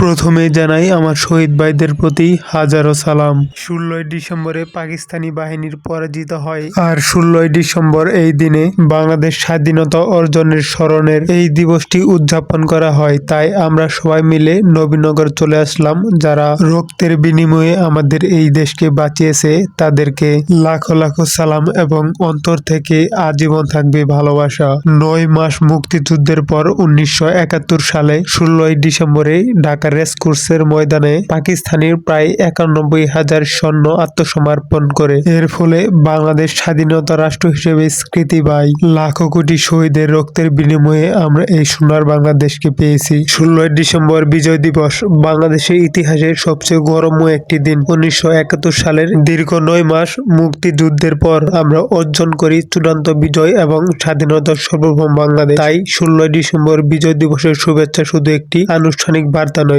প্রথমে জানাই আমার শহীদ ভাইদের প্রতি হাজারো সালাম। 16ই ডিসেম্বরে পাকিস্তানি বাহিনীর পরাজিত হয়, আর 16ই ডিসেম্বর এই দিনে বাংলাদেশ স্বাধীনতা অর্জনের স্মরণের এই দিবসটি উদযাপন করা হয়। তাই আমরা সবাই মিলে নবীনগর চলে আসলাম। যারা রক্তের বিনিময়ে আমাদের এই দেশকে বাঁচিয়েছে তাদেরকে লাখো লাখো সালাম এবং অন্তর থেকে আজীবন থাকবে ভালোবাসা। 9 মাস মুক্তিযুদ্ধের পর 1971 সালে 16ই ডিসেম্বরে ঢাকা রেসকোর্সের ময়দানে পাকিস্তানের প্রায় 91,000 সৈন্য আত্মসমর্পণ করে। এর ফলে বাংলাদেশ স্বাধীনতা রাষ্ট্র হিসেবে স্বীকৃতি পায়। লাখো কোটি শহীদের রক্তের বিনিময়ে আমরা এই সোনার বাংলাদেশকে পেয়েছি। 16ই ডিসেম্বর বিজয় দিবস বাংলাদেশের ইতিহাসের সবচেয়ে গৌরবময় একটি দিন। 1971 সালের দীর্ঘ 9 মাস মুক্তিযুদ্ধের পর আমরা অর্জন করি চূড়ান্ত বিজয় এবং স্বাধীনতার সার্বভৌম বাংলাদেশ। তাই 16ই ডিসেম্বর বিজয় দিবসের শুভেচ্ছা শুধু একটি আনুষ্ঠানিক বার্তা নয়,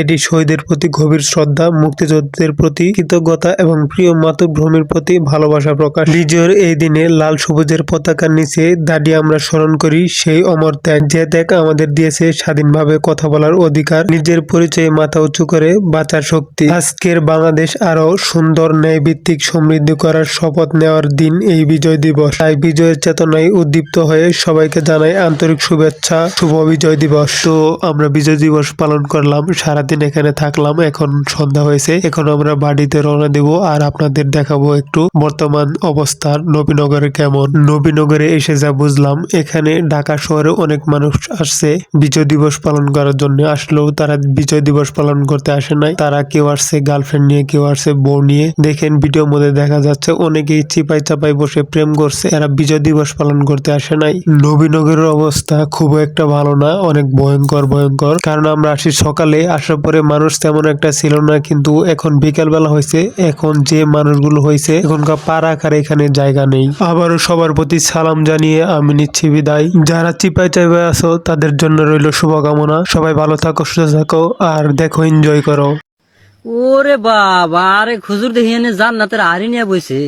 এটি শহীদের প্রতি গভীর শ্রদ্ধা, মুক্তিযোদ্ধাদের প্রতি কৃতজ্ঞতা এবং প্রিয় মাতৃভূমির প্রতি ভালোবাসা প্রকাশ। বিজয়ের এই দিনে লাল সবুজের পতাকার নিচে দাঁড়িয়ে আমরা স্মরণ করি সেই অমর ত্যাগ, যে ত্যাগ আমাদের দিয়েছে স্বাধীনভাবে কথা বলার অধিকার, নিজের পরিচয়ে মাথা উঁচু করে বাঁচার শক্তি। আজকের বাংলাদেশ আরো সুন্দর, ন্যায়ভিত্তিক, সমৃদ্ধ করার শপথ নেওয়ার দিন এই বিজয় দিবস। তাই বিজয়ের চেতনায় উদ্দীপ্ত হয়ে সবাইকে জানাই আন্তরিক শুভেচ্ছা, শুভ বিজয় দিবস। তো আমরা বিজয় দিবস পালন করলাম, সারাদিন এখানে থাকলাম, এখন সন্ধ্যা হয়েছে, এখন আমরা বাড়িতে রওনা দেব আর আপনাদের দেখাবো একটু বর্তমান অবস্থা নবীনগরে কেমন। নবীনগরে এসে যা বুঝলাম, এখানে ঢাকা শহরে অনেক মানুষ আসছে বিজয় দিবস পালন করার জন্য। আসলেও তারা বিজয় দিবস পালন করতে আসে নাই, তারা কেউ আসছে গার্লফ্রেন্ড নিয়ে, কেউ আসছে বউ নিয়ে। দেখেন ভিডিওর মধ্যে দেখা যাচ্ছে অনেকেই চিপাই চাপাই বসে প্রেম করছে, এরা বিজয় দিবস পালন করতে আসে নাই। নবীনগরের অবস্থা খুব একটা ভালো না, অনেক ভয়ঙ্কর। কারণ আমরা আসি সকালে, আসার পরে মানুষ তেমন একটা ছিল না, কিন্তু এখন বিকাল বেলা হয়েছে, এখন যে মানুষগুলো হয়েছে এখনকার পা রাখার এখানে জায়গা নেই। আবারও সবার প্রতি সালাম জানিয়ে আমি নিচ্ছি বিদায়। যারা চিপাই চাইবে আছো তাদের জন্য রইল শুভকামনা। সবাই ভালো থাকো, সুস্থ থাকো, আর দেখো, এনজয় করো। ওরে বাবা, আরে খুজুর দেখি জান্নাতের আরি নিয়ে বইছে।